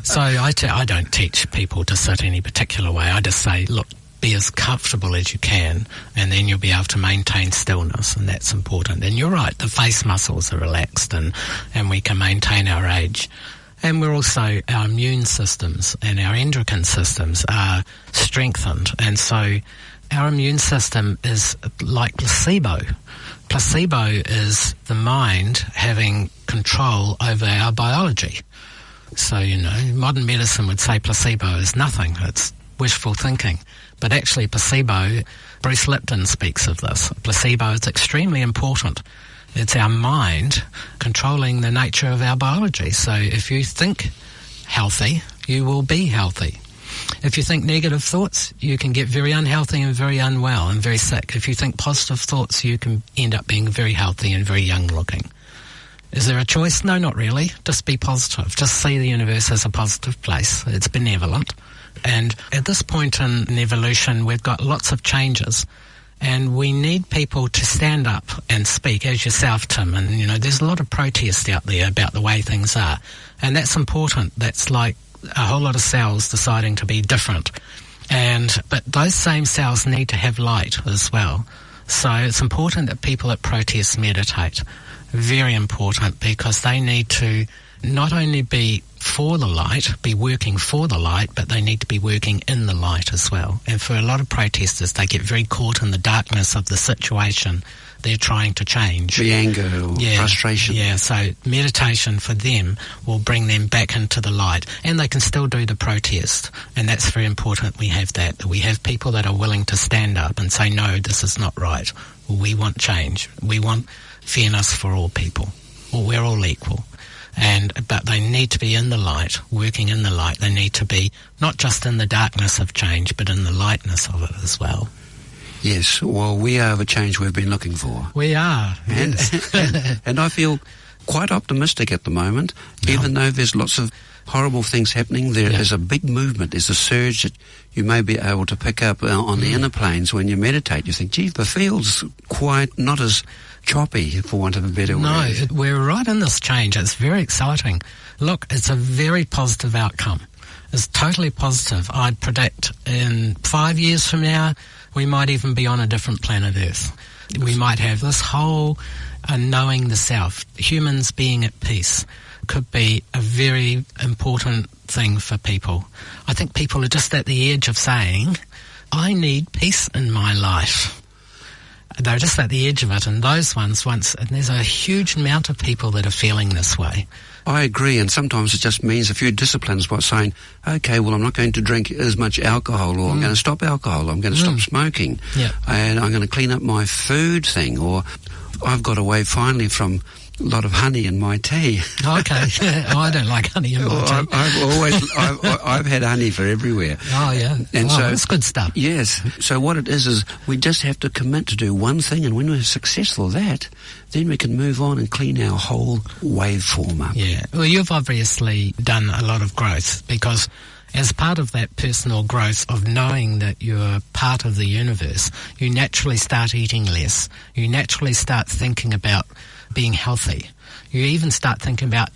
So I don't teach people to sit any particular way. I just say, look, be as comfortable as you can, and then you'll be able to maintain stillness, and that's important. And you're right, the face muscles are relaxed, and we can maintain our age. And we're also, our immune systems and our endocrine systems are strengthened. And so our immune system is like placebo. Placebo is the mind having control over our biology. So, you know, modern medicine would say placebo is nothing. It's wishful thinking. But actually placebo, Bruce Lipton speaks of this. Placebo is extremely important. It's our mind controlling the nature of our biology. So if you think healthy, you will be healthy. If you think negative thoughts, you can get very unhealthy and very unwell and very sick. If you think positive thoughts, you can end up being very healthy and very young looking. Is there a choice? No, not really. Just be positive. Just see the universe as a positive place. It's benevolent. And at this point in evolution, we've got lots of changes. And we need people to stand up and speak, as yourself, Tim. And, you know, there's a lot of protest out there about the way things are. And that's important. That's like a whole lot of cells deciding to be different. But those same cells need to have light as well. So it's important that people at protest meditate. Very important, because they need to not only be for the light, be working for the light, but they need to be working in the light as well. And for a lot of protesters, they get very caught in the darkness of the situation they're trying to change. The anger or frustration. Yeah, so meditation for them will bring them back into the light. And they can still do the protest. And that's very important we have that. We have people that are willing to stand up and say, no, this is not right. We want change. We want fairness for all people. Well, we're all equal. But they need to be in the light, working in the light. They need to be not just in the darkness of change, but in the lightness of it as well. Yes, well, we are the change we've been looking for. We are, yes. And I feel quite optimistic at the moment, even though there's lots of horrible things happening. There is a big movement. There's a surge that you may be able to pick up on the inner planes when you meditate. You think, gee, the field's quite not as choppy, for want of a better word. No, we're right in this change. It's very exciting. Look, it's a very positive outcome. It's totally positive. I'd predict in 5 years from now, we might even be on a different planet Earth. We might have this whole knowing the self, humans being at peace, could be a very important thing for people. I think people are just at the edge of saying, I need peace in my life. they're just at the edge of it, and those ones, and there's a huge amount of people that are feeling this way. I agree, and sometimes it just means a few disciplines by saying, okay, well, I'm not going to drink as much alcohol, or I'm going to stop alcohol, I'm going to stop smoking, and I'm going to clean up my food thing, or I've got away finally from a lot of honey in my tea. Okay. I don't like honey in my tea. I've had honey for everywhere. Oh, yeah. And so it's good stuff. Yes. So what it is we just have to commit to do one thing, and when we're successful at that, then we can move on and clean our whole waveform up. Yeah. Well, you've obviously done a lot of growth, because as part of that personal growth of knowing that you're part of the universe, you naturally start eating less. You naturally start thinking about being healthy. You even start thinking about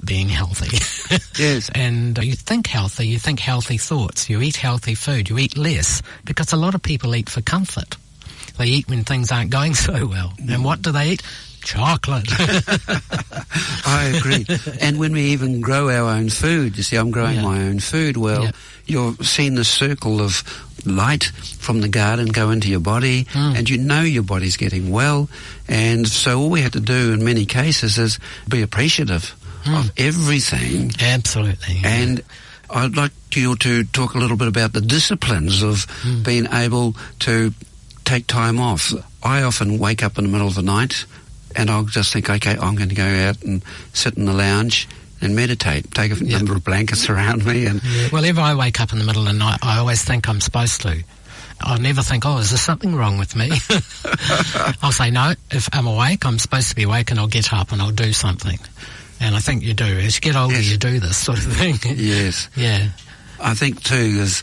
being healthy. Yes. And you think healthy thoughts, you eat healthy food, you eat less, because a lot of people eat for comfort. They eat when things aren't going so well. And what do they eat? Chocolate. I agree. And when we even grow our own food, you see, I'm growing my own food, you're seeing the circle of light from the garden go into your body, and you know your body's getting well. And so all we have to do in many cases is be appreciative of everything. Absolutely. And I'd like you to talk a little bit about the disciplines of being able to take time off. I often wake up in the middle of the night and I'll just think, okay, I'm going to go out and sit in the lounge and meditate, take a number of blankets around me. And well, if I wake up in the middle of the night, I always think I'm supposed to. I'll never think, is there something wrong with me? I'll say, no, if I'm awake, I'm supposed to be awake, and I'll get up and I'll do something. And I think you do. As you get older, you do this sort of thing. Yes. Yeah. I think, too, is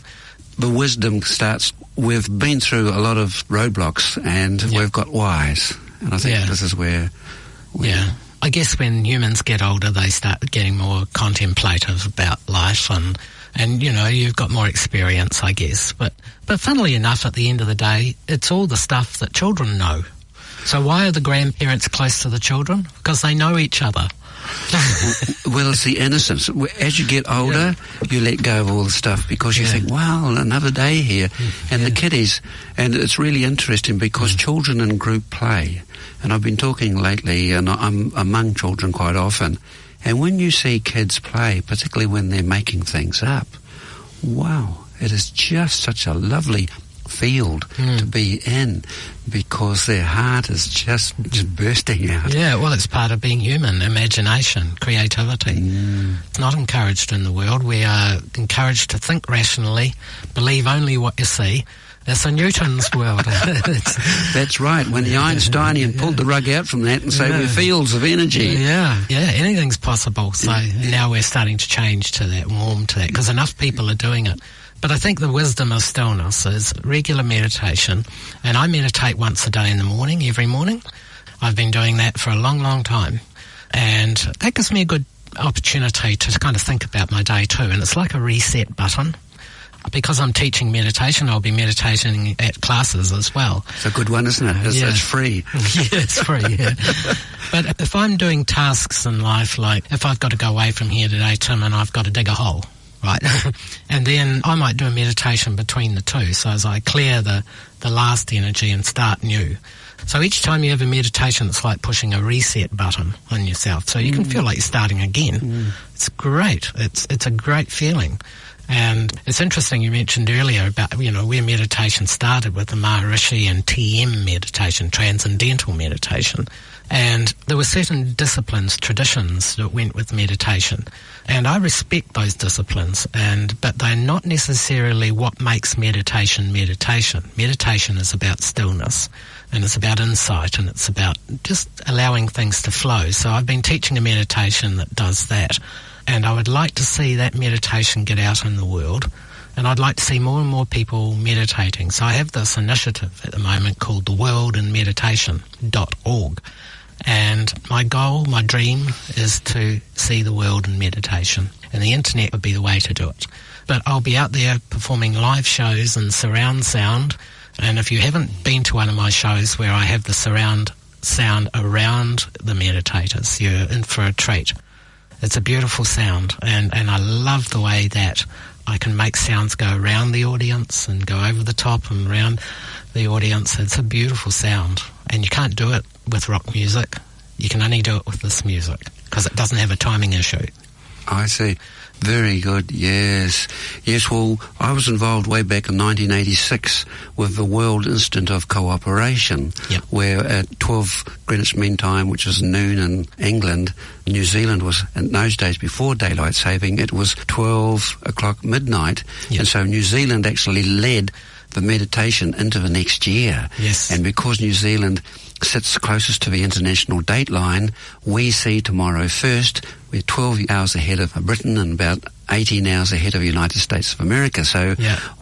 the wisdom starts, we've been through a lot of roadblocks, and we've got whys. And I think this is where I guess when humans get older, they start getting more contemplative about life, and you know, you've got more experience, I guess. But funnily enough, at the end of the day, it's all the stuff that children know. So why are the grandparents close to the children? Because they know each other. Well, it's the innocence. As you get older, you let go of all the stuff, because you think, wow, another day here. And the kiddies, and it's really interesting because children in group play, and I've been talking lately, and I'm among children quite often, and when you see kids play, particularly when they're making things up, wow, it is just such a lovely field to be in, because their heart is just bursting out. Yeah, well, it's part of being human, imagination, creativity. It's not encouraged in the world. We are encouraged to think rationally, believe only what you see. That's a Newton's world. That's right. When the Einsteinian pulled the rug out from that and say we're fields of energy. Yeah, anything's possible. So now we're starting to change to that, warm to that, because enough people are doing it. But I think the wisdom of stillness is regular meditation, and I meditate once a day in the morning, every morning. I've been doing that for a long, long time, and that gives me a good opportunity to kind of think about my day too, and it's like a reset button. Because I'm teaching meditation, I'll be meditating at classes as well. It's a good one, isn't it? It's free. Yeah, it's free, yeah. But if I'm doing tasks in life, like if I've got to go away from here today, Tim, and I've got to dig a hole, right? And then I might do a meditation between the two, so as I clear the last energy and start new. So each time you have a meditation, it's like pushing a reset button on yourself, so you can feel like you're starting again. It's great. It's a great feeling. And it's interesting, you mentioned earlier about, you know, where meditation started with the Maharishi and TM meditation, transcendental meditation. And there were certain disciplines, traditions that went with meditation. And I respect those disciplines, but they're not necessarily what makes meditation meditation. Meditation is about stillness, and it's about insight, and it's about just allowing things to flow. So I've been teaching a meditation that does that. And I would like to see that meditation get out in the world. And I'd like to see more and more people meditating. So I have this initiative at the moment called the worldinmeditation.org. And my goal, my dream, is to see the world in meditation. And the internet would be the way to do it. But I'll be out there performing live shows in surround sound. And if you haven't been to one of my shows where I have the surround sound around the meditators, you're in for a treat. It's a beautiful sound, and I love the way that I can make sounds go around the audience and go over the top and around the audience. It's a beautiful sound, and you can't do it with rock music. You can only do it with this music because it doesn't have a timing issue. I see. Very good, yes. Yes, well, I was involved way back in 1986 with the World Instant of Cooperation, where at 12 Greenwich Mean Time, which is noon in England, New Zealand was, in those days before daylight saving, it was 12 o'clock midnight. And so New Zealand actually led the meditation into the next year. Yes. And because New Zealand sits closest to the international date line, we see tomorrow first. We're 12 hours ahead of Britain and about 18 hours ahead of the United States of America. So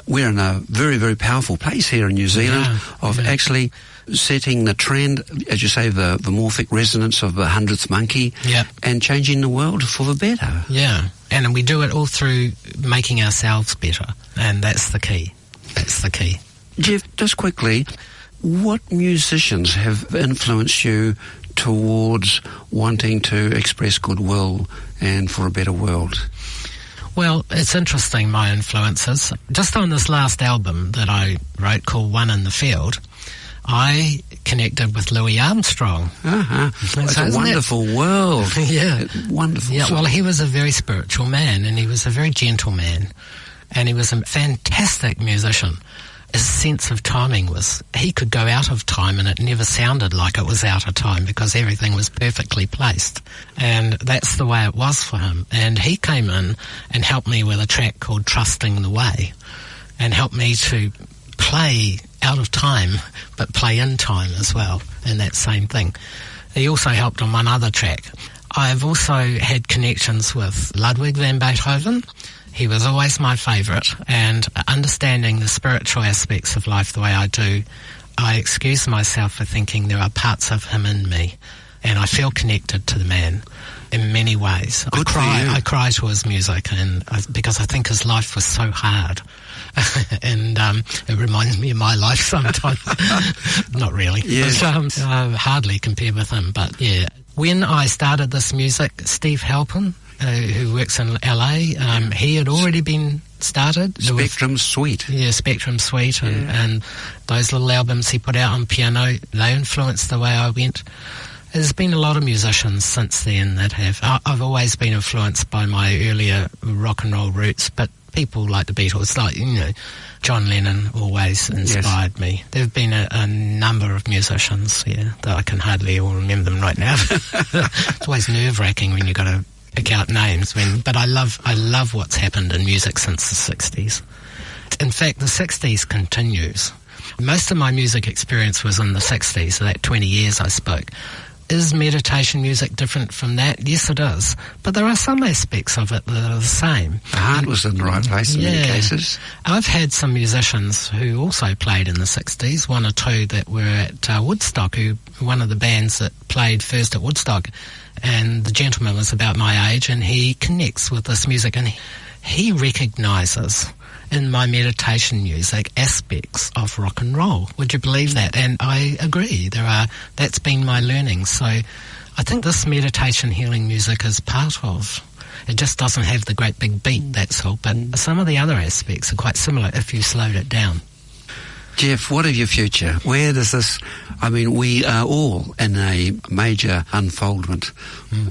we're in a very, very powerful place here in New Zealand of actually setting the trend, as you say, the morphic resonance of the 100th monkey and changing the world for the better. Yeah, and we do it all through making ourselves better, and that's the key. That's the key. Jeff, just quickly, what musicians have influenced you towards wanting to express goodwill and for a better world? Well, it's interesting, my influences. Just on this last album that I wrote called One in the Field, I connected with Louis Armstrong. It's a wonderful world. Wonderful. Yeah, well, he was a very spiritual man, and he was a very gentle man, and he was a fantastic musician. His sense of timing was, he could go out of time and it never sounded like it was out of time because everything was perfectly placed. And that's the way it was for him. And he came in and helped me with a track called Trusting the Way, and helped me to play out of time but play in time as well, and that same thing. He also helped on one other track. I've also had connections with Ludwig van Beethoven. He was always my favourite, and understanding the spiritual aspects of life the way I do, I excuse myself for thinking there are parts of him in me, and I feel connected to the man in many ways. I cry to his music, and because I think his life was so hard. And it reminds me of my life sometimes. Not really. Yes. But, hardly compare with him, but yeah. When I started this music, Steve Halpin, who works in LA, he had already been started. Spectrum Suite. Yeah, Spectrum Suite, and those little albums he put out on piano, they influenced the way I went. There's been a lot of musicians since then that have. I've always been influenced by my earlier rock and roll roots, but people like the Beatles, like, John Lennon always inspired me. There have been a number of musicians, that I can hardly all remember them right now. It's always nerve-wracking when you've got to pick out names, but I love what's happened in music since the 60s. In fact, the 60s continues. Most of my music experience was in the 60s, so that 20 years I spoke. Is meditation music different from that? Yes, it is. But there are some aspects of it that are the same. The heart was in the right place in many cases. I've had some musicians who also played in the 60s, one or two that were at Woodstock, one of the bands that played first at Woodstock. And the gentleman was about my age, and he connects with this music, and he recognises in my meditation music aspects of rock and roll. Would you believe that? And I agree. That's been my learning. So I think this meditation healing music is part of. It just doesn't have the great big beat, that's all. But some of the other aspects are quite similar if you slowed it down. Jeff, what of your future? Where does this... I mean, we are all in a major unfoldment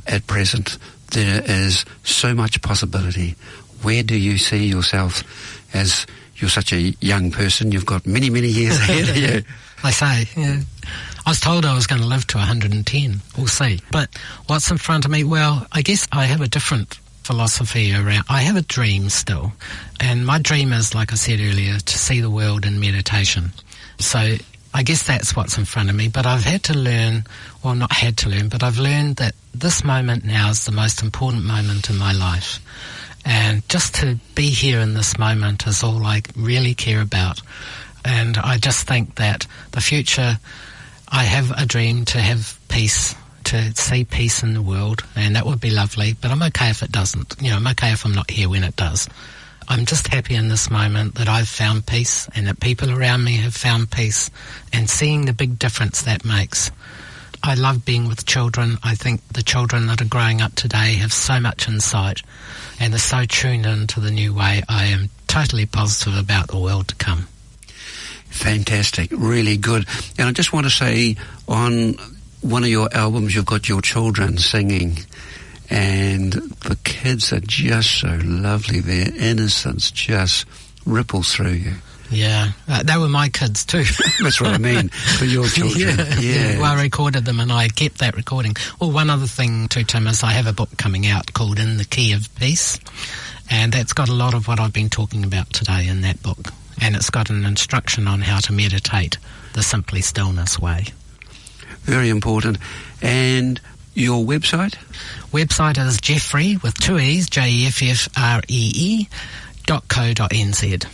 at present. There is so much possibility. Where do you see yourself as you're such a young person? You've got many, many years ahead of you. I say, I was told I was going to live to 110. We'll see. But what's in front of me? Well, I guess I have a different philosophy around. I have a dream still. And my dream is, like I said earlier, to see the world in meditation. So I guess that's what's in front of me. But I've had to learn, well, not had to learn, but I've learned that this moment now is the most important moment in my life. And just to be here in this moment is all I really care about. And I just think that the future, I have a dream to have peace, to see peace in the world, and that would be lovely. But I'm okay if it doesn't. I'm okay if I'm not here when it does. I'm just happy in this moment that I've found peace and that people around me have found peace, and seeing the big difference that makes. I love being with children. I think the children that are growing up today have so much insight and are so tuned into the new way. I am totally positive about the world to come. Fantastic, really good. And I just want to say, on one of your albums, you've got your children singing, and the kids are just so lovely. Their innocence just ripples through you. Yeah, they were my kids too. That's what I mean, for your children. Yeah. Well, I recorded them and I kept that recording. Well, one other thing too, Tim, is I have a book coming out called In the Key of Peace, and that's got a lot of what I've been talking about today in that book. And it's got an instruction on how to meditate the Simply Stillness way. Very important. And your website? Website is Jeffree, with 2 E's, JEFFREE.co.nz.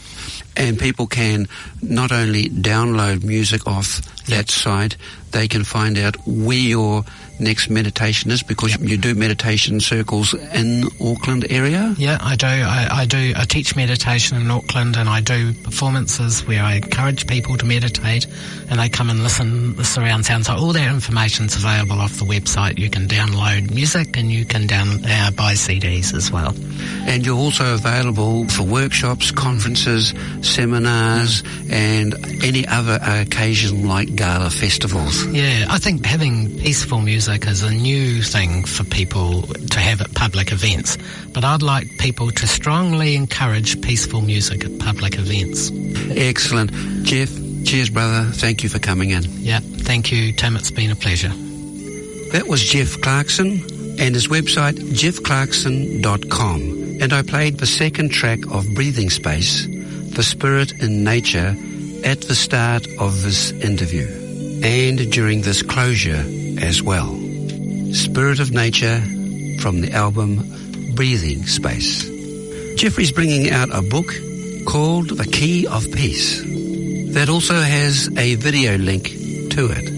And people can not only download music off that site, they can find out where your next meditation is, because you do meditation circles in Auckland area? Yeah, I do. I teach meditation in Auckland, and I do performances where I encourage people to meditate, and they come and listen the surround sound. So all that information's available off the website. You can download music, and you can buy CDs as well. And you're also available for workshops, conferences, seminars, and any other occasion like gala festivals. Yeah, I think having peaceful music is a new thing for people to have at public events. But I'd like people to strongly encourage peaceful music at public events. Excellent. Jeff, cheers, brother. Thank you for coming in. Yeah, thank you, Tim. It's been a pleasure. That was Jeff Clarkson, and his website, jeffclarkson.com. And I played the second track of Breathing Space, The Spirit in Nature, at the start of this interview, and during this closure as well. Spirit of Nature from the album Breathing Space. Jeffree's bringing out a book called The Key of Peace that also has a video link to it.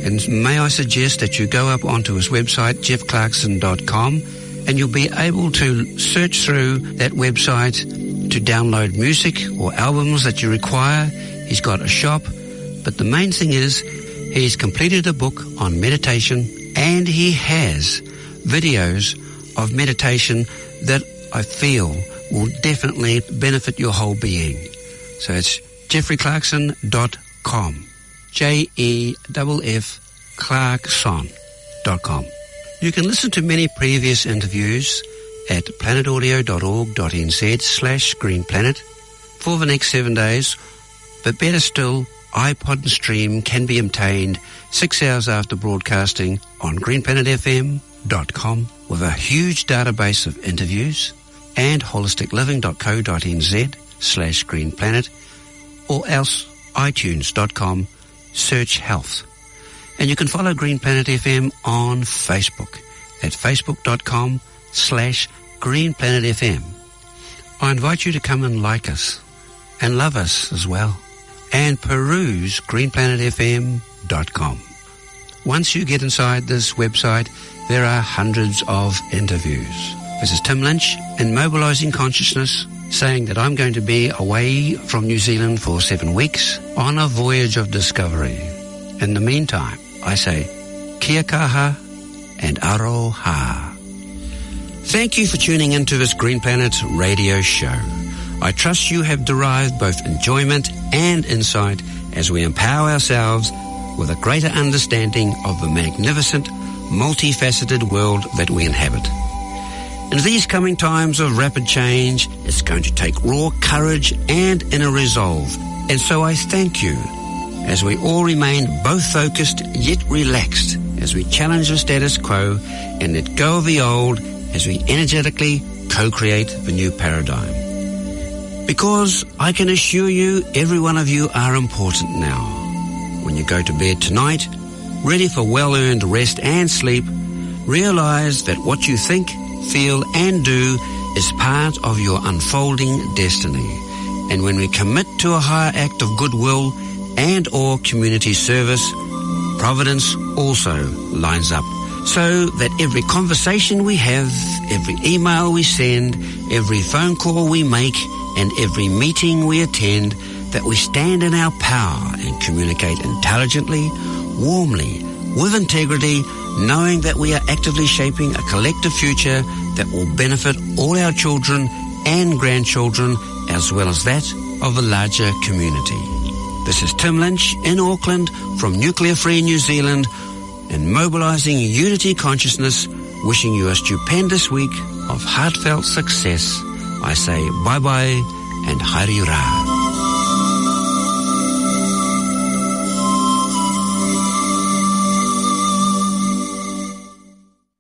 And may I suggest that you go up onto his website, jeffclarkson.com, and you'll be able to search through that website to download music or albums that you require. He's got a shop, but the main thing is he's completed a book on meditation, and he has videos of meditation that I feel will definitely benefit your whole being. So it's jeffreyclarkson.com, JEFF Clarkson.com. You can listen to many previous interviews at planetaudio.org.nz/greenplanet for the next 7 days, but better still, iPod and Stream can be obtained 6 hours after broadcasting on greenplanetfm.com with a huge database of interviews, and holisticliving.co.nz/greenplanet, or else iTunes.com, search health. And you can follow Green Planet FM on Facebook at facebook.com/greenplanetfm. I invite you to come and like us and love us as well, and peruse greenplanetfm.com. Once you get inside this website, there are hundreds of interviews. This is Tim Lynch in Mobilising Consciousness, saying that I'm going to be away from New Zealand for 7 weeks on a voyage of discovery. In the meantime, I say kia kaha and aroha. Thank you for tuning into this Green Planet radio show. I trust you have derived both enjoyment and insight as we empower ourselves with a greater understanding of the magnificent, multifaceted world that we inhabit. In these coming times of rapid change, it's going to take raw courage and inner resolve. And so I thank you as we all remain both focused yet relaxed as we challenge the status quo and let go of the old as we energetically co-create the new paradigm. Because I can assure you, every one of you are important now. When you go to bed tonight, ready for well-earned rest and sleep, realize that what you think, feel and do is part of your unfolding destiny. And when we commit to a higher act of goodwill and or community service, Providence also lines up, so that every conversation we have, every email we send, every phone call we make, and every meeting we attend, that we stand in our power and communicate intelligently, warmly, with integrity, knowing that we are actively shaping a collective future that will benefit all our children and grandchildren, as well as that of a larger community. This is Tim Lynch in Auckland from Nuclear Free New Zealand, and mobilising unity consciousness, wishing you a stupendous week of heartfelt success. I say bye-bye and haere rā.